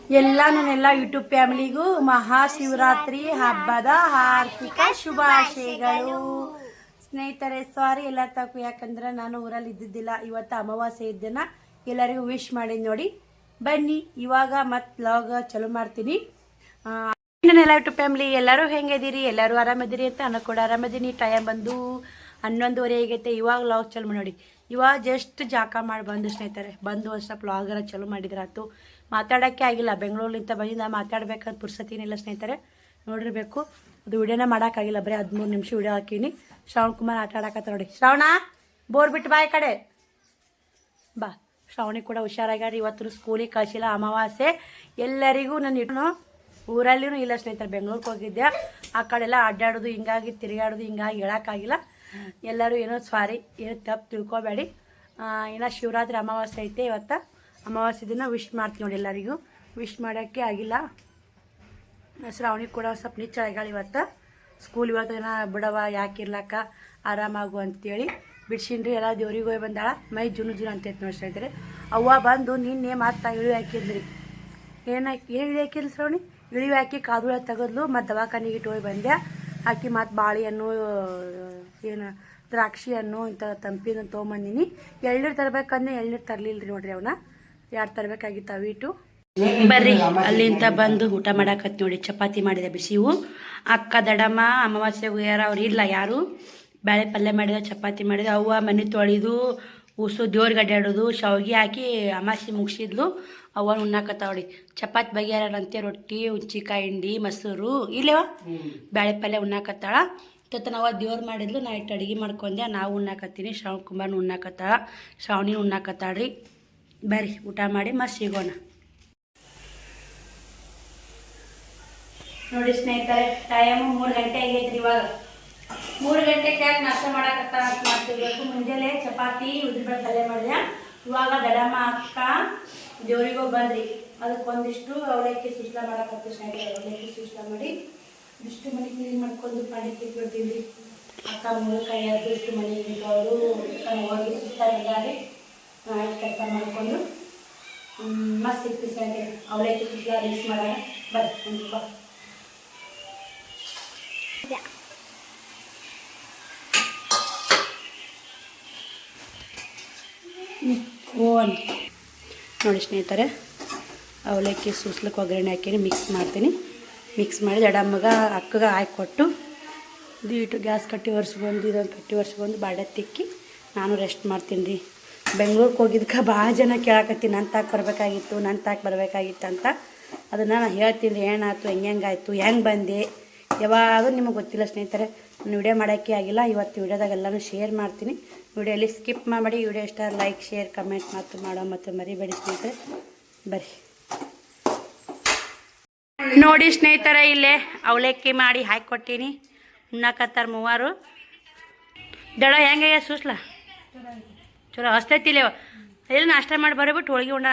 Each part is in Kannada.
ಎಲ್ಲ ನನ್ನೆಲ್ಲ ಯೂಟ್ಯೂಬ್ ಫ್ಯಾಮಿಲಿಗೂ ಮಹಾಶಿವರಾತ್ರಿ ಹಬ್ಬದ ಆರ್ಥಿಕ ಶುಭಾಶಯಗಳು. ಸ್ನೇಹಿತರೆ ಸಾರಿ ಎಲ್ಲ ತಪ್ಪು, ಯಾಕಂದ್ರೆ ನಾನು ಊರಲ್ಲಿ ಇದ್ದಿದ್ದಿಲ್ಲ. ಇವತ್ತು ಅಮಾವಾಸ್ಯೆ ಇದ್ದನ ಎಲ್ಲರಿಗೂ ವಿಶ್ ಮಾಡಿ ನೋಡಿ. ಬನ್ನಿ ಇವಾಗ ಮತ್ತೆ ವ್ಲಾಗ್ ಚಲೋ ಮಾಡ್ತೀನಿ. ನನ್ನೆಲ್ಲ ಯೂಟ್ಯೂಬ್ ಫ್ಯಾಮಿಲಿ ಎಲ್ಲರೂ ಹೆಂಗಿದ್ದೀರಿ? ಎಲ್ಲರೂ ಆರಾಮದಿರಿ ಅಂತ ನಾನು ಕೂಡ ಆರಾಮದೀನಿ. ಟೈಮ್ ಬಂದು 11:30 ಆಗೈತೆ. ಇವಾಗ ವ್ಲಾಗ್ ಚಲೋ ನೋಡಿ. ಇವಾಗ ಜಸ್ಟ್ ಜಾಕ ಮಾಡಿ ಬಂದು ಸ್ನೇಹಿತರೆ, ಬಂದು ಒಂದು ಸ್ವಲ್ಪ ವ್ಲಾಗರ ಚಲೋ ಮಾಡಿದ್ರಾತು. ಮಾತಾಡೋಕ್ಕೆ ಆಗಿಲ್ಲ, ಬೆಂಗಳೂರಿನಿಂದ ಬಂದಿಂದ ಮಾತಾಡ್ಬೇಕಂತ ಪುರ್ಸತಿನಿಲ್ಲ ಸ್ನೇಹಿತರೆ. ನೋಡಿರ್ಬೇಕು, ಅದು ವಿಡಿಯೋನ ಮಾಡೋಕ್ಕಾಗಿಲ್ಲ. ಬರೀ 13 ನಿಮಿಷ ವಿಡಿಯೋ ಹಾಕೀನಿ. ಶ್ರಾವಣ್ ಕುಮಾರ್ ಆಟ ಆಡಕತ್ತ ನೋಡಿ. ಶ್ರಾವಣ ಬೋರ್ ಬಿಟ್ಟು ಬಾ ಈ ಕಡೆ ಬಾ. ಶ್ರಾವಣಿ ಕೂಡ ಹುಷಾರಾಗ್ಯಾರ. ಇವತ್ತು ಸ್ಕೂಲಿಗೆ ಕಳಿಸಿಲ್ಲ, ಅಮಾವಾಸ್ಯೆ. ಎಲ್ಲರಿಗೂ ನಾನು ಇಟ್ಟು ಊರಲ್ಲಿನೂ ಇಲ್ಲ ಸ್ನೇಹಿತರೆ, ಬೆಂಗಳೂರಿಗೆ ಹೋಗಿದ್ದೆ. ಆ ಕಡೆಲ್ಲ ಅಡ್ಡಾಡೋದು ಹಿಂಗಾಗಿ ತಿರುಗಾಡೋದು ಹಿಂಗಾಗಿ ಹೇಳೋಕ್ಕಾಗಿಲ್ಲ. ಎಲ್ಲರೂ ಏನೋ ಸಾರಿ, ಏನೋ ತಪ್ಪು ತಿಳ್ಕೊಬೇಡಿ. ಇನ್ನು ಶಿವರಾತ್ರಿ ಅಮಾವಾಸ್ಯೆ ಐತೆ. ಇವತ್ತು ಅಮಾವಾಸ್ಯೆ ದಿನ ವಿಶ್ ಮಾಡ್ತೀನಿ ನೋಡಿ ಎಲ್ಲರಿಗೂ. ವಿಶ್ ಮಾಡೋಕ್ಕೆ ಆಗಿಲ್ಲ. ಶ್ರಾವಣಿ ಕೂಡ ಸ್ವಲ್ಪ ನಿಚ್ಚಳಗಳು ಇವತ್ತು. ಸ್ಕೂಲ್ ಇವತ್ತು ಏನೋ ಬಿಡವ ಯಾಕಿರ್ಲಕ್ಕ ಆರಾಮಾಗು ಅಂತೇಳಿ ಬಿಡ್ಸಿನ್ರಿ. ಎಲ್ಲ ದೇವ್ರಿಗೆ ಹೋಗಿ ಬಂದಾಳ. ಮೈ ಜುನು ಅಂತೈತೆ ನೋಡಿ ಸ್ನೇಹಿತರೆ. ಅವ್ವ ಬಂದು ನಿನ್ನೆ ಮತ್ತೆ ಇಳಿ ಹಾಕಿದ್ರಿ. ಏನು ಇಳಿ ಹಾಕಿದ್ರಿ ಶ್ರಾವಣಿ? ಇಳಿ ಹಾಕಿ ಕಾದುಳ ತೆಗೆದ್ಲು. ಮತ್ತು ದವಾಖಾನೆಗೆ ಇಟ್ಟು ಹೋಗಿ ಬಂದೆ. ಹಾಕಿ ಮತ್ತು ಬಾಳೆಹಣ್ಣು, ಏನು ದ್ರಾಕ್ಷಿ ಹಣ್ಣು ಇಂಥ ತಂಪಿನ ತೊಗೊಂಬಂದಿನಿ. ಎಳ್ನೀರು ತರ್ಬೇಕಂದ್ರೆ ಎಳ್ನೀರು ತರಲಿಲ್ಲ ರೀ ನೋಡ್ರಿ. ಅವನ್ನ 2 ತರಬೇಕಾಗಿತ್ತು ಅವಿಟ್ಟು. ಬರ್ರಿ ಅಲ್ಲಿಂದ ಬಂದು ಊಟ ಮಾಡಾಕತ್ ನೋಡಿ. ಚಪಾತಿ ಮಾಡಿದೆ ಬಿಸಿವು. ಅಕ್ಕ ದಡಮ್ಮ ಅಮಾವಾಸ್ಯೆ ಹೋಗ್ಯಾರ, ಅವ್ರು ಇಲ್ಲ ಯಾರು. ಬೇಳೆ ಪಲ್ಯ ಮಾಡಿದ, ಚಪಾತಿ ಮಾಡಿದ. ಅವ್ವ ಮನೆ ತೊಳೆದು ಉಸು ದೇವ್ರಿಗೆ ಅಡ್ಡಾಡೋದು, ಶಾವಿಗೆ ಹಾಕಿ ಅಮಾವಾಸ್ಯೆ ಮುಗಿಸಿದ್ಲು. ಅವನು ಉಣ್ಣಾಕತ್ತಾವಳಿ. ಚಪಾತಿ ಬಗೆಯಾರಂತೆ, ರೊಟ್ಟಿ, ಹುಂಚಿಕಾಯಿ ಹಿಂಡಿ, ಮೊಸರು ಇಲ್ಲವ ಬೇಳೆ ಪಲ್ಯ ಉಣ್ಣಾಕತ್ತಾಳ. ನಾವು ದೇವ್ರು ಮಾಡಿದ್ಲು. ನಾ ಇಟ್ಟು ಅಡುಗೆ ಮಾಡ್ಕೊಂಡೆ. ನಾವು ಉಣ್ಣಾಕತ್ತೀನಿ. ಶ್ರಾವಣ್ ಕುಮಾರ್ನು ಉಣ್ಣಾಕತ್ತಾಳ, ಶ್ರಾವಣಿ ಉಣ್ಣಾಕತ್ತಾಳ್ರಿ. ಬರ್ರಿ ಊಟ ಮಾಡಿ ಮತ್ತೆ ಸಿಗೋಣ ನೋಡಿ ಸ್ನೇಹಿತರೆ. ಟೈಮು 3 ಗಂಟೆ ಆಗೈತ್ರಿ. ಇವಾಗ 3 ಗಂಟೆಗೆ ಯಾಕೆ ನಾಷ್ಟ ಮಾಡಾಕತ್ತ ಅಂತ ಮಾಡ್ತಿರ್ಬೇಕು. ಮುಂಜಾನೆ ಚಪಾತಿ ಉದ್ದಿನಬೇಳೆ ಪಲ್ಯ ಮಾಡಿದೆ. ಇವಾಗ ದಡಮ್ಮ ಅಕ್ಕ ದೇವ್ರಿಗೂ ಬಂದ್ರಿ. ಅದಕ್ಕೊಂದಿಷ್ಟು ಅವಲಕ್ಕಿ ಸುಸ್ಲ ಮಾಡಾಕತ್ತಿ ಸ್ನೇಹಿತರೆ. ಅವಲಕ್ಕಿ ಸುಸ್ಲ ಮಾಡಿ ಇಷ್ಟು ಮನೆ ಕ್ಲೀನ್ ಮಾಡ್ಕೊಂಡು ಪಾಡಿ ತಿಕ್ಬಿಡ್ತೀವಿ. ಅಕ್ಕ 3 ಕೈ ಅದು ಇಷ್ಟು ಮನೆ ಇಟ್ಕೊಂಡು ಹೋಗಿ ಸುಸ್ತಾಗಿ ಕೆಲಸ ಮಾಡಿಕೊಂಡು ಮಸ್ತ್ ಸಿಕ್ತಿ ಸ್ನೇಹಿತರೆ. ಅವಲಕ್ಕಿ ಸುಸ್ಲ ಮಿಕ್ಸ್ ಮಾಡಾಗ ಬರ್ತೀನಿ ಬಾ. ನೋಡಿ ಸ್ನೇಹಿತರೆ, ಅವಲಕ್ಕಿ ಸೂಸ್ಲಕ್ಕೆ ಒಗ್ಗರಣೆ ಹಾಕಿ ಮಿಕ್ಸ್ ಮಾಡ್ತೀನಿ. ಮಿಕ್ಸ್ ಮಾಡಿ ದಡಮ್ಮಗ ಅಕ್ಕಗೆ ಹಾಕಿಕೊಟ್ಟು ಇಟ್ಟು ಗ್ಯಾಸ್ ಕಟ್ಟಿ ಒರೆಸ್ಕೊಂಡು ಇದೊಂದು ಕಟ್ಟಿ ಒರೆಸ್ಕೊಂಡು ಬಾಡೆ ತಿಕ್ಕಿ ನಾನು ರೆಸ್ಟ್ ಮಾಡ್ತೀನಿ ರೀ. ಬೆಂಗ್ಳೂರಿಗೆ ಹೋಗಿದ್ದಕ್ಕೆ ಭಾಳ ಜನ ಕೇಳಾಕತ್ತೀನಿ, ನನ್ನ ತಾಕ ಬರಬೇಕಾಗಿತ್ತು, ನನ್ನ ತಾಕ ಬರಬೇಕಾಗಿತ್ತು ಅಂತ. ಅದನ್ನು ನಾನು ಹೇಳ್ತೀನಿ ಏನಾಯ್ತು, ಹೆಂಗಾಯ್ತು, ಹೆಂಗೆ ಬಂದೆ, ಯಾವಾಗ ನಿಮಗೆ ಗೊತ್ತಿಲ್ಲ ಸ್ನೇಹಿತರೆ. ನಾನು ವಿಡಿಯೋ ಮಾಡೋಕ್ಕೆ ಆಗಿಲ್ಲ. ಇವತ್ತು ವಿಡಿಯೋದಾಗ ಎಲ್ಲನೂ ಶೇರ್ ಮಾಡ್ತೀನಿ. ವಿಡಿಯೋಲಿ ಸ್ಕಿಪ್ ಮಾಡಿ ವಿಡಿಯೋ ಇಷ್ಟ ಲೈಕ್ ಶೇರ್ ಕಮೆಂಟ್ ಮಾಡೋ ಮತ್ತು ಮರಿಬೇಡಿ ಸ್ನೇಹಿತರೆ. ಬರ್ರಿ ನೋಡಿ ಸ್ನೇಹಿತರೆ, ಇಲ್ಲೇ ಅವಲಕ್ಕಿ ಮಾಡಿ ಹಾಕಿಕೊಟ್ಟೀನಿ. ಉಣ್ಣಾಕತ್ತಾರ ಮೂವರು. ದಡ ಹೆಂಗೆ ಸೂಸ್ಲ ಚಲೋ ಹಸ್ತೈತಿಲ್ಲ. ಎಲ್ಲಿ ನಾಷ್ಟ ಮಾಡಿ ಬರೋಬಿಟ್ಟು ಹೋಳಿಗೆ ಉಂಡ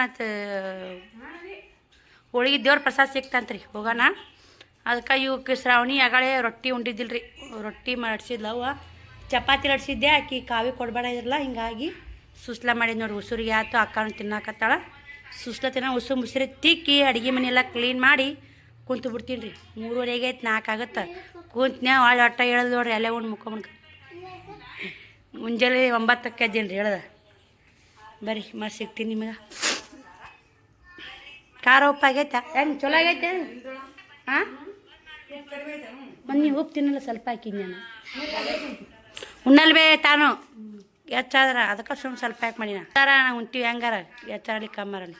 ಹೋಳಿಗೆ ದೇವ್ರ ಪ್ರಸಾದ ಸಿಕ್ತಂತ್ರಿ. ಹೋಗೋಣ. ಅದಕ್ಕೆ ಇವಕ್ಕೆ ಶ್ರಾವಣಿ ಆಗಳೇ ರೊಟ್ಟಿ ಉಂಡಿದ್ದಿಲ್ಲ ರೀ. ರೊಟ್ಟಿ ಮಾಡಿಸಿದ್ಲ ಅವ್ವ. ಚಪಾತಿ ಲಡ್ಸಿದ್ದೆ. ಆಕಿ ಕಾವಿ ಕೊಡಬೇಡ ಇದ್ರಲ್ಲ, ಹಿಂಗಾಗಿ ಸುಸ್ಲ ಮಾಡಿದ್ ನೋಡಿ. ಉಸುರಿಗೆ ಆಯ್ತು. ಅಕ್ಕನೂ ತಿನ್ನಾಕತ್ತಾಳ. ಸುಸ್ಲ ಉಸು ಮುಸ್ರಿ ತಿಕ್ಕಿ ಅಡುಗೆ ಮನೆಯೆಲ್ಲ ಕ್ಲೀನ್ ಮಾಡಿ ಕುಂತು ಬಿಡ್ತೀನಿ ರೀ. 3:30 ಆಗೈತೆ, 4 ಆಗುತ್ತೆ. ಕುಂತ್ನ ಒಳ್ಳೆ ಹೊಟ್ಟ ಹೇಳೋದು ನೋಡ್ರಿ. ಅಲ್ಲೇ ಉಂಡು ಮುಕ್ಕೊಂಡ್ಕ ಮುಂಜಾನೆ 9ಕ್ಕೆ ಎದ್ದೀನಿ ರೀ ಹೇಳ್ದ. ಬರ್ರಿ ಮತ್ತೆ ಸಿಗ್ತೀನಿ ನಿಮಗೆ. ಖಾರ ಉಪ್ಪು ಆಗೈತೆ? ಹೆಂಗೆ ಚಲೋ ಆಗೈತೆ? ಹಾಂ, ಮತ್ತು ನೀವು ಉಪ್ಪು ತಿನ್ನಲ್ಲ, ಸ್ವಲ್ಪ ಹಾಕಿದ್ದು ನಾನು. ಉಣ್ಣಲ್ವೇ ತಾನು ಹೆಚ್ಚಾದ್ರ ಅದಕ್ಕೆ ಸುಮ್ಮನೆ ಸ್ವಲ್ಪ ಪ್ಯಾಕ್ ಮಾಡಿನ ಥರ ನಾವು ಉಂತೀವಿ. ಹೆಂಗಾರ ಹೆಚ್ಚಾರಲಿ ಕಮ್ಮರಲ್ಲಿ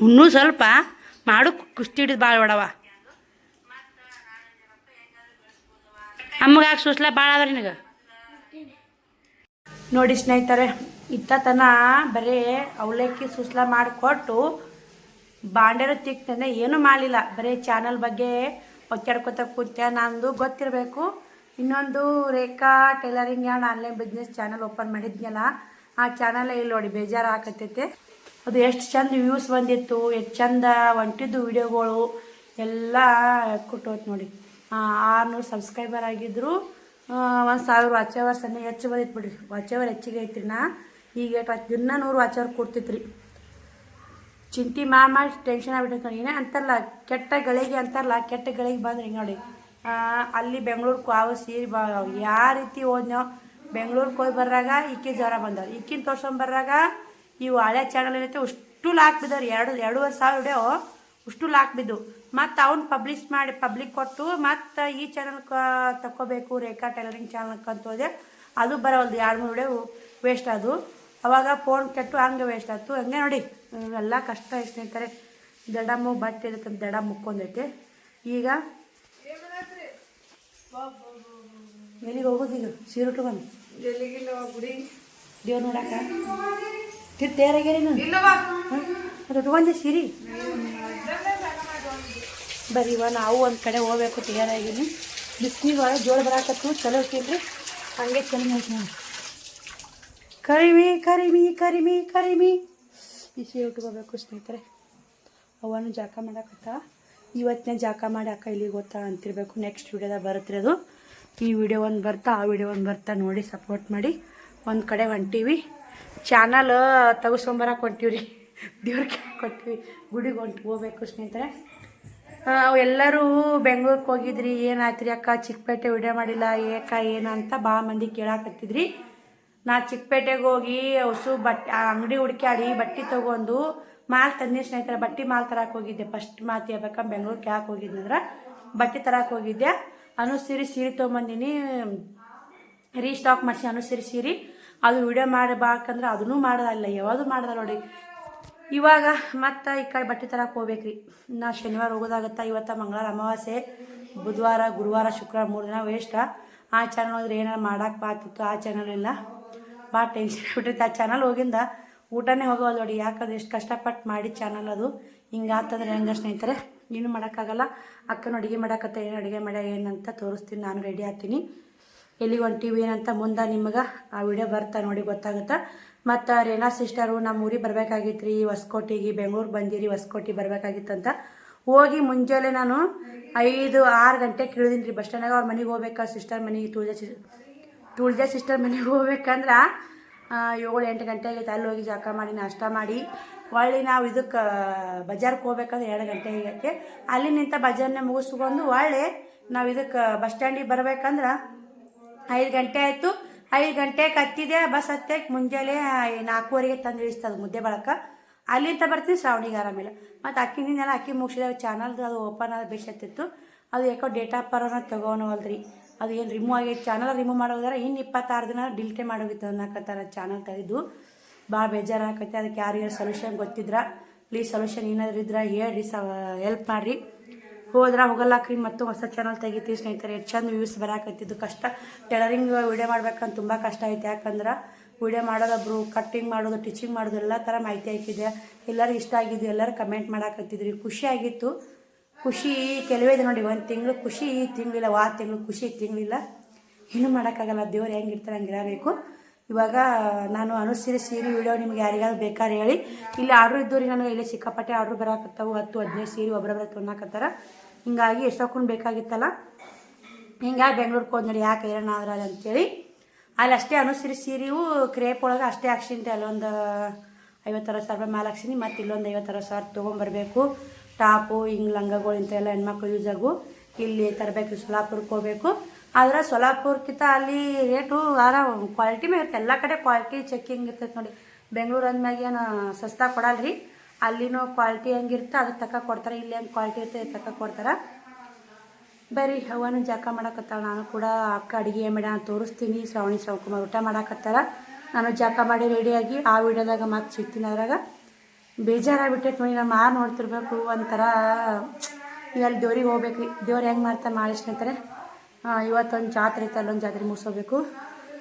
ಇನ್ನೂ ಸ್ವಲ್ಪ ಮಾಡು. ಕುಸ್ತಿ ಹಿಡಿದು ಭಾಳ ಹೊಡವ. ಅಮ್ಮಗಾಗಿ ಸುಸ್ಲ ಭಾಳ ಅದ ನಿನಗೆ. ನೋಡಿ ಸ್ನೇಹಿತರೆ, ಇತ್ತತನ ಬರೀ ಅವಲಕ್ಕಿ ಸುಸ್ಲ ಮಾಡಿಕೊಟ್ಟು ಬಾಂಡೆರು ತಿಕ್ತಂದೆ ಏನೂ ಮಾಡಲಿಲ್ಲ. ಬರೀ ಚಾನಲ್ ಬಗ್ಗೆ ಒಚ್ಚಾಡ್ಕೊತ ಕೂತೆ. ನಂದು ಗೊತ್ತಿರಬೇಕು, ಇನ್ನೊಂದು Rekha tailoring and online business channel open ಮಾಡಿದ್ನಲ್ಲ, ಆ ಚಾನಲೇ ಇಲ್ಲಿ ನೋಡಿ ಬೇಜಾರು ಹಾಕತ್ತೈತೆ. ಅದು ಎಷ್ಟು ಚಂದ ವ್ಯೂಸ್ ಬಂದಿತ್ತು, ಎಷ್ಟು ಚಂದ ಹೊಂಟಿದ್ದು ವಿಡಿಯೋಗಳು ಎಲ್ಲ ಕೊಟ್ಟೋಯ್ತು ನೋಡಿ. 600 ಸಬ್ಸ್ಕ್ರೈಬರ್ ಆಗಿದ್ರು. 1000 ವಾಚ್ ಅವರ್ಸ್ ಹೆಚ್ಚು ಬಂದಿತ್ತು ಬಿಡ್ರಿ. ವಾಚ್ ಅವರ್ ಹೆಚ್ಚಿಗೆ ಐತ್ರಿ. ನಾ ಈಗ ದಿನ 100 ವಾಚರ್ ಕೊಡ್ತಿದ್ರಿ. ಚಿಂತೆ ಮಾಡಿ ಟೆನ್ಷನ್ ಆಗ್ಬಿಟ್ಟೈತೆ. ಏನೇ ಅಂತಾರಲ್ಲ ಕೆಟ್ಟ ಗಳಿಗೆ ಅಂತಾರಲ್ಲ, ಕೆಟ್ಟ ಗಳಿಗೆ ಬಂದ್ರೆ ಹಿಂಗೆ ನೋಡಿ. ಅಲ್ಲಿ ಬೆಂಗ್ಳೂರಿಗೆ ಕಾವು ಸೀರೆ ಯಾವ ರೀತಿ ಹೋದ್ನೋ, ಬೆಂಗ್ಳೂರಿಗೆ ಹೋಗಿ ಬರ್ರಾಗ ಈಕೆ ಜ್ವರ ಬಂದವ್ರು. ಈಕಿನ ತೋರ್ಸ್ಕೊಂಬರ್ರಾಗ ಇವು ಹಳೆ ಚಾನಲ್ ಏನೈತೆ ಅಷ್ಟು ಲಾಕ್ ಬಿದ್ದವ್ರು. 2.5 ಸಾವಿರ ವಿಡಿಯೋ ಅಷ್ಟು ಲಾಕ್ ಬಿದ್ದು. ಮತ್ತು ಅವ್ನು ಪಬ್ಲಿಕ್ ಕೊಟ್ಟು ಮತ್ತು ಈ ಚಾನಲ್ ತಗೋಬೇಕು ರೇಖಾ ಟೈಲರಿಂಗ್ ಚಾನಲ್ಕಂತ ಹೋದೆ. ಅದು ಬರೋಲ್ದು, 2-3 ವಿಡಿಯೋ ವೇಸ್ಟ್ ಅದು. ಅವಾಗ ಫೋನ್ ಕೆಟ್ಟು ಹಂಗೆ ವೇಸ್ಟ್ ಆಯ್ತು. ಹಂಗೆ ನೋಡಿ ಎಲ್ಲ ಕಷ್ಟ ಸ್ನೇಹಿತರೆ. ದಡಮು ಬಟ್ಟೆ ಇರುತ್ತೆ, ದಡ ಮುಕ್ಕೊಂಡೈತೆ. ಈಗ ಎಲ್ಲಿಗೆ ಹೋಗೋದು? ಈಗ ಸೀರೆ ಉಟ್ಕೊಂಡು ಗುಡಿ ದೇವ್ರು ನೋಡಕ್ಕ ತಯಾರಾಗ್ಯಾರಿ ನಾನು ಅದು ಉಟ್ಕೊಂಡೆ ಸೀರೆ. ಬರೀ ನಾವು ಒಂದು ಕಡೆ ಹೋಗ್ಬೇಕು, ತಯಾರಾಗೀನಿ. ಬಿಸಿನೀರು ಒಳಗೆ ಜೋಳ ಬರಾಕತ್ತು, ಚಲೋ ಇರ್ತೀವಿ. ಹಂಗೆ ಚಲೋ ಐತಿ ನಾನು. ಕರಿಮಿ ಈ ಸೀರೆ ಉಟ್ಕೋಬೇಕು ಸ್ನೇಹಿತರೆ. ಅವನು ಜಾಕ ಮಾಡಾಕತ್ತ. ಇವತ್ತನೇ ಜಾಕ ಮಾಡಿ ಅಕ್ಕ ಇಲ್ಲಿಗೆ ಗೊತ್ತಾ ಅಂತಿರ್ಬೇಕು. ನೆಕ್ಸ್ಟ್ ವಿಡಿಯೋದಾಗ ಬರುತ್ತೆ ಅದು. ಈ ವಿಡಿಯೋ ಒಂದು ಬರ್ತಾ, ಆ ವಿಡಿಯೋ ಒಂದು ಬರ್ತಾ ನೋಡಿ ಸಪೋರ್ಟ್ ಮಾಡಿ. ಒಂದು ಕಡೆ ಹೊಂಟೀವಿ, ಚಾನಲ್ ತೆಗೆಸ್ಕೊಂಬರಕ್ಕೆ ಹೊಂಟೀವಿ ರೀ. ದೇವ್ರಿಗೆ ಕೊಟ್ಟಿವಿ, ಗುಡಿಗೆ ಹೋಗ್ಬೇಕು ಸ್ನೇಹಿತರೆ. ಎಲ್ಲರೂ ಬೆಂಗ್ಳೂರಿಗೆ ಹೋಗಿದ್ರಿ, ಏನಾಯ್ತು ರೀ ಅಕ್ಕ ಚಿಕ್ಕಪೇಟೆ ವಿಡಿಯೋ ಮಾಡಿಲ್ಲ ಏನಂತ ಭಾಳ ಮಂದಿ ಕೇಳಾಕತ್ತಿದ್ರಿ. ನಾ ಚಿಕ್ಕಪೇಟೆಗೆ ಹೋಗಿ ಹೊಸು ಅಂಗಡಿ ಹುಡುಕ್ಯಾಡಿ ಬಟ್ಟೆ ತೊಗೊಂಡು ಮಾಲ್ ತಂದಿನಿ ಸ್ನೇಹಿತರೆ. ಬಟ್ಟೆ ಮಾಲ್ ತರಕ್ಕೆ ಹೋಗಿದ್ದೆ. ಫಸ್ಟ್ ಮಾತು ಹೇಳ್ಬೇಕಂದ್ರೆ ಬೆಂಗ್ಳೂರಿಗೆ ಯಾಕೆ ಹೋಗಿದ್ನಂದ್ರೆ ಬಟ್ಟೆ ತರಕ್ಕೆ ಹೋಗಿದ್ದೆ. ಸೀರೆ ತೊಗೊಂಬಂದಿನಿ, ರೀಸ್ಟಾಕ್ ಮಾಡಿಸಿ ಸೀರೆ. ಅದು ವಿಡಿಯೋ ಮಾಡಬೇಕಂದ್ರೆ ಅದನ್ನೂ ಮಾಡೋದಲ್ಲ, ಯಾವುದು ಮಾಡೋದಲ್ಲ ನೋಡಿ. ಇವಾಗ ಮತ್ತು ಈ ಕಡೆ ಬಟ್ಟೆ ತರಕ್ಕೆ ಹೋಗ್ಬೇಕ್ರಿ. ನಾ ಶನಿವಾರ ಹೋಗೋದಾಗತ್ತಾ. ಇವತ್ತು ಮಂಗಳವಾರ ಅಮಾವಾಸ್ಯೆ, ಬುಧವಾರ ಗುರುವಾರ ಶುಕ್ರವಾರ 3 ದಿನ ವೇಸ್ಟ್. ಆ ಚಾನಲ್ ಹೋದ್ರೆ ಏನಾರು ಮಾಡೋಕೆ ಬಾತಿತ್ತು, ಆ ಚಾನಲ್ ಇಲ್ಲ. ಭಾಳ ಟೆನ್ಷನ್ ಆಗ್ಬಿಟ್ಟೈತೆ. ಆ ಚಾನಲ್ ಹೋಗಿಂದ ಊಟನೇ ಹೋಗೋದು ನೋಡಿ. ಯಾಕಂದ್ರೆ ಎಷ್ಟು ಕಷ್ಟಪಟ್ಟು ಮಾಡಿ ಚಾನಲ್ ಅದು ಹಿಂಗಾತಂದ್ರೆ ಹೆಂಗೆ ಸ್ನೇಹಿತರೆ. ಏನು ಮಾಡೋಕ್ಕಾಗಲ್ಲ. ಅಕ್ಕನ ಅಡುಗೆ ಮಾಡಾಕತ್ತ, ಏನು ಅಡುಗೆ ಮಾಡ್ಯ ಏನಂತ ತೋರಿಸ್ತೀನಿ. ನಾನು ರೆಡಿ ಆಗ್ತೀನಿ. ಎಲ್ಲಿಗೆ ಹೊಂಟೀವಿ ಏನಂತ ಮುಂದೆ ನಿಮ್ಗೆ ಆ ವಿಡಿಯೋ ಬರ್ತಾ ನೋಡಿ ಗೊತ್ತಾಗುತ್ತೆ. ಮತ್ತು ರೇಣಾ ಸಿಸ್ಟರು ನಮ್ಮ ಊರಿಗೆ ಬರಬೇಕಾಗಿತ್ತು ರೀ, ಹೊಸಕೋಟೆಗೆ. ಬೆಂಗ್ಳೂರಿಗೆ ಬಂದಿರಿ, ಹೊಸಕೋಟೆ ಬರಬೇಕಾಗಿತ್ತಂತ ಹೋಗಿ ಮುಂಜಾನೆ ನಾನು 5-6 ಗಂಟೆಗೆ ಇಳಿದೀನಿ ರೀ ಬಸ್ ಸ್ಟ್ಯಾಂಡಾಗ. ಅವ್ರ ಮನೆಗೆ ಹೋಗ್ಬೇಕಾ, ಸಿಸ್ಟರ್ ಮನೆಗೆ, ತುಳ್ಜಾ ಸಿಸ್ಟರ್ ಮನೆಗೆ ಹೋಗ್ಬೇಕಂದ್ರೆ 7-8 ಗಂಟೆ ಆಗೈತೆ. ಅಲ್ಲಿ ಹೋಗಿ ಜಾಕ ಮಾಡಿ ನಾಷ್ಟ ಮಾಡಿ ಹೊಳ್ಳಿ ನಾವು ಇದಕ್ಕೆ ಬಜಾರ್ಗೆ ಹೋಗ್ಬೇಕಂದ್ರೆ 2 ಗಂಟೆ ಆಗೈತೆ. ಅಲ್ಲಿ ನಿಂತ ಬಜಾರ್ನೇ ಮುಗಿಸ್ಕೊಂಡು ಹೊಳ್ಳಿ ನಾವು ಇದಕ್ಕೆ ಬಸ್ ಸ್ಟ್ಯಾಂಡಿಗೆ ಬರ್ಬೇಕಂದ್ರೆ 5 ಗಂಟೆ ಆಯಿತು. 5 ಗಂಟೆಗೆ ಹತ್ತಿದೆ ಬಸ್. ಹತ್ತಕ್ಕೆ ಮುಂಜಾನೆ 4:15ಗೆ ತಂದು ಇಳಿಸ್ತದೆ ಮುದ್ದೆ ಬಳಕ. ಅಲ್ಲಿಂದ ಬರ್ತೀನಿ ಶ್ರಾವಣಿಗೆ ಆರಾಮಿಲ್ಲ. ಮತ್ತು ಅಕ್ಕಿನಿಂದೆಲ್ಲ ಅಕ್ಕಿ ಮುಗಿಸಿದಾಗ ಚಾನಲ್ದು ಅದು ಓಪನ್ ಆದ ಬೇಸತ್ತಿತ್ತು. ಅದು ಯಾಕೋ ಡೇಟಾ ಪರನ ತೊಗೊಳವಲ್ರಿ. ಅದು ಏನು ರಿಮೂವ್ ಆಗೈತೆ, ಚಾನಲ್ ರಿಮೂವ್ ಮಾಡೋದಾರೆ. ಇನ್ನು 26 ದಿನ ಡಿಲ್ಟೇ ಮಾಡೋಗಿತ್ತು ಅನ್ನಕತ್ತಾರ ಚಾನಲ್ ತೆಗೆದು. ಭಾಳ ಬೇಜಾರಾಗೈತೆ. ಅದಕ್ಕೆ ಯಾರು ಸೊಲ್ಯೂಷನ್ ಗೊತ್ತಿದ್ರೆ ಪ್ಲೀಸ್ ಸೊಲ್ಯೂಷನ್ ಏನಾದರೂ ಇದ್ರೆ ಹೇಳ್ರಿ, ಹೆಲ್ಪ್ ಮಾಡಿರಿ. ಹೋಗಲ್ಲಾಕ್ರಿ. ಮತ್ತು ಹೊಸ ಚಾನಲ್ ತೆಗಿತೀವಿ ಸ್ನೇಹಿತರೆ. ಎಷ್ಟು ಚಂದ ವ್ಯೂಸ್ ಬರಾಕತ್ತಿದ್ದು. ಕಷ್ಟ ಟೈಲರಿಂಗ್ ವಿಡಿಯೋ ಮಾಡ್ಬೇಕಂತ ತುಂಬ ಕಷ್ಟ ಐತೆ. ಯಾಕಂದ್ರೆ ವಿಡಿಯೋ ಮಾಡೋದೊಬ್ರು, ಕಟ್ಟಿಂಗ್ ಮಾಡೋದು, ಟಿಚಿಂಗ್ ಮಾಡೋದು ಎಲ್ಲ ಥರ ಮಾಹಿತಿ ಹಾಕಿದೆ. ಎಲ್ಲರಿಗೂ ಇಷ್ಟ ಆಗಿದ್ದು, ಎಲ್ಲರೂ ಕಮೆಂಟ್ ಮಾಡಾಕತ್ತಿದ್ರಿ. ಖುಷಿ ಆಗಿತ್ತು. ಖುಷಿ ಕೆಲವೇ ಇದೆ ನೋಡಿ. 1 ತಿಂಗಳು ಖುಷಿ, ಈ ತಿಂಗಳಿಲ್ಲ. 6 ತಿಂಗಳು ಖುಷಿ, ತಿಂಗಳಿಲ್ಲ. ಏನೂ ಮಾಡೋಕ್ಕಾಗಲ್ಲ. ದೇವ್ರು ಹೆಂಗಿರ್ತಾರೆ ಹಂಗಿರಬೇಕು. ಇವಾಗ ನಾನು ಸೀರೆ ವಿಡಿಯೋ ನಿಮ್ಗೆ ಯಾರಿಗಾದ್ರು ಬೇಕಾದ್ರೆ ಹೇಳಿ. ಇಲ್ಲಿ ಆರ್ಡ್ರ್ ಇದ್ದು ರೀ. ನನಗೆ ಇಲ್ಲಿ ಸಿಕ್ಕಾಪಟ್ಟೆ ಆರ್ಡ್ರ್ ಬರಾಕತ್ತಾವು. 10-15 ಸೀರೆ ಒಬ್ಬರೊಬ್ಬರ ತೊಗೊಳಕತ್ತಾರ. ಹಿಂಗಾಗಿ ಎಷ್ಟೊಕ್ಕೂ ಬೇಕಾಗಿತ್ತಲ್ಲ. ಹಿಂಗಾಗಿ ಬೆಂಗ್ಳೂರಿಗೆ ಹೋದ್ ನೋಡಿ, ಯಾಕೆ ಏನಾದ್ರ ಅಂತೇಳಿ ಅಲ್ಲಿ ಅಷ್ಟೇ ಸೀರೆಯೂ ಕ್ರೇಪ್ ಒಳಗೆ ಅಷ್ಟೇ ಹಾಕ್ಸಿಂತೆ. ಅಲ್ಲೊಂದು 50-60 ಸಾವಿರ ಮೇಲೆ ಹಾಕ್ಸಿನಿ. ಮತ್ತು ಇಲ್ಲೊಂದು 50-60 ಸಾವಿರ ತೊಗೊಂಬರ್ಬೇಕು. ಟಾಪು ಹಿಂಗೆ ಲಂಗಗಳು ಇಂಥವೆಲ್ಲ ಹೆಣ್ಮಕ್ಳು ಯೂಸ್ ಆಗು. ಇಲ್ಲಿ ತರಬೇಕು, ಸೊಲಾಪುರಕ್ಕೆ ಹೋಗ್ಬೇಕು. ಆದ್ರೆ ಸೊಲಾಪುರಕ್ಕಿಂತ ಅಲ್ಲಿ ರೇಟು ಕ್ವಾಲಿಟಿ ಮೇಲೆ ಇರುತ್ತೆ. ಎಲ್ಲ ಕಡೆ ಕ್ವಾಲಿಟಿ ಚೆಕ್ಕಿಂಗ್ ಇರ್ತೈತೆ ನೋಡಿ. ಬೆಂಗಳೂರು ಅಂದ್ಮ್ಯಾಗ ಏನು ಸಸ್ತಾ ಕೊಡಲ್ರಿ. ಅಲ್ಲಿನೂ ಕ್ವಾಲಿಟಿ ಹೆಂಗಿರುತ್ತೆ ಅದಕ್ಕೆ ತಕ್ಕ ಕೊಡ್ತಾರೆ. ಇಲ್ಲಿ ಹೆಂಗೆ ಕ್ವಾಲಿಟಿ ಇರುತ್ತೆ ತಕ್ಕ ಕೊಡ್ತಾರೆ. ಬರೀ ಅವನು ಜಾಕ ಮಾಡಾಕತ್ತಾಳ. ನಾನು ಕೂಡ ಅಕ್ಕ ಅಡುಗೆ ಮಾಡಿ ತೋರಿಸ್ತೀನಿ. ಶ್ರಾವಣಿ ಶಿವಕುಮಾರ್ ಊಟ ಮಾಡಾಕತ್ತಾರ. ನಾನು ಜಾಕ ಮಾಡಿ ರೆಡಿಯಾಗಿ ಆ ವಿಡಿಯೋದಾಗ ಮತ್ತೆ ಸಿಗ್ತೀನಿ. ಅದ್ರಾಗ ಬೇಜಾರಾಗ್ಬಿಟ್ಟೈತೆ ನೋಡಿ. ನಾನು ನೋಡ್ತಿರ್ಬೇಕು ಒಂಥರ. ಅಲ್ಲಿ ದೇವ್ರಿಗೆ ಹೋಗ್ಬೇಕು ರೀ. ದೇವ್ರು ಹೆಂಗೆ ಮಾಡ್ತಾರೆ ಮಾಡಿ ಸ್ನೇಹಿತರೆ. ಇವತ್ತೊಂದು ಜಾತ್ರೆ ಇತ್ತು, ಅಲ್ಲೊಂದು ಜಾತ್ರೆ ಮುಗಿಸೋಬೇಕು.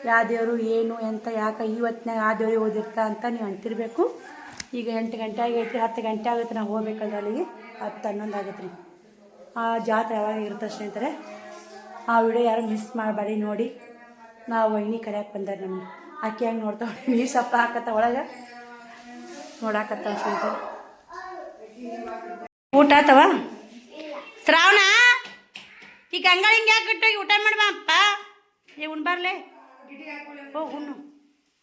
ಯಾವ ದೇವರು ಏನು ಎಂತ ಯಾಕೆ ಇವತ್ತಿನಾಗ ಆ ದೇವ್ರಿಗೆ ಓದಿರ್ತಾ ಅಂತ ನೀವು ಅಂತಿರಬೇಕು. ಈಗ 8 ಗಂಟೆ ಆಗೈತಿ, 10 ಗಂಟೆ ಆಗುತ್ತೆ. ನಾವು ಹೋಗ್ಬೇಕಾದ್ರೆ ಅಲ್ಲಿಗೆ 10-11 ಆಗುತ್ತೆ ರೀ. ಆ ಜಾತ್ರೆ ಯಾವಾಗ ಇರುತ್ತೆ ಸ್ನೇಹಿತರೆ. ಆ ವಿಡಿಯೋ ಯಾರು ಮಿಸ್ ಮಾಡಬೇಡಿ ನೋಡಿ. ನಾವು ವೈನಿ ಕರೆಯಕ್ಕೆ ಬಂದಾರೆ ನಮ್ಗೆ. ಆಕೆ ಹೆಂಗೆ ನೋಡ್ತಾವೆ, ನೀರು ಸಪ್ಪ ಹಾಕತ್ತ ಒಳಗೆ ನೋಡಾಕತ್ತಾವ ಸ್ನೇಹಿತರೆ. ಊಟ ಆತವ ಶ್ರಾವಣ. ಈ ಗಂಗಳ ಹಿಂಗೆ ಯಾಕೆ ಬಿಟ್ಟೋಗಿ ಊಟ ಮಾಡ್ಬಾ ಅಪ್ಪ. ಉಣ್ಬಾರ್ಲೆ. ಉಣ್ಣು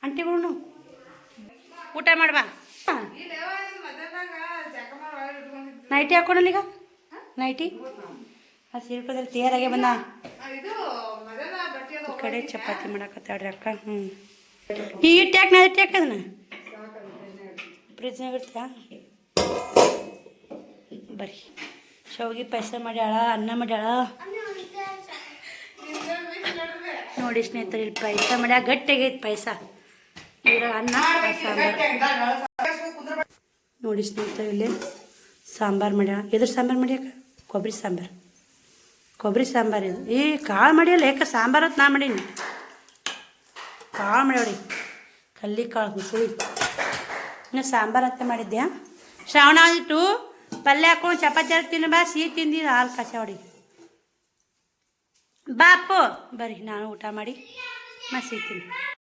ಅಂಟಿ ಉಣ್ಣು. ಊಟ ಮಾಡ್ಬಾ. ನೈಟಿ ಹಾಕೊಂಡಲ್ಲ ಈಗ ನೈಟಿ ಆ ಸೀರೆ ತೇರಾಗೆ ಬಂದ. ಈ ಕಡೆ ಚಪಾತಿ ಮಾಡಕತ್ತಾಡ್ರಿ ಅಕ್ಕ. ಈ ಹಿಟ್ಟು ಯಾಕೆ ನಾ ಹಿಟ್ಟು ಯಾಕದನ್ನ ಫ್ರಿಜ್ನಾಗ ಇಡ್ತೀಯಾ? ಬರ್ರಿ ಶಾವಿಗೆ ಪಾಯಸ ಮಾಡ್ಯಾಳ, ಅನ್ನ ಮಾಡ್ಯಾಳ ನೋಡಿ ಸ್ನೇಹಿತರೆ. ಇಲ್ಲಿ ಪಾಯಸ ಮಾಡ್ಯಾಳ, ಗಟ್ಟಿಯಾಗೈತೆ ಪಾಯಸ. ಇದ್ರಾಗ ಅನ್ನ ಸಾಂಬಾರು ನೋಡಿ ಸ್ನೇಹಿತರೆ. ಇಲ್ಲಿ ಸಾಂಬಾರು ಮಾಡ್ಯಾಳ. ಎದ್ರ ಸಾಂಬಾರು ಮಾಡ್ಯಾಕ? ಕೊಬ್ಬರಿ ಸಾಂಬಾರು. ಕೊಬ್ಬರಿ ಸಾಂಬಾರು ಇದು. ಈ ಕಾಳು ಮಾಡ್ಯಲ್ಲ ಯಾಕೆ ಸಾಂಬಾರು ಅಂತ ನಾ ಮಾಡೀನಿ. ಕಾಳು ಮಾಡ್ಯಾವ್ರಿ, ಕಲ್ಲಿ ಕಾಳು ಹುಸುಳಿ. ಇನ್ನು ಸಾಂಬಾರು ಅಂತ ಮಾಡಿದ್ದೆ. ಶ್ರಾವಣ ಇಟ್ಟು ಪಲ್ಯ ಹಾಕೊಂಡು ಚಪಾತಿ ತಿನ್ನ ಬಾ, ಸಿಹಿ ತಿಂದಿ ಹಾಲು ಕಾಸ ಹೊಡಿ ಬಾ ಅಪ್ಪು. ಬರ್ರಿ ನಾನು ಊಟ ಮಾಡಿ ಮಸಿ ತಿನ್ನಿ.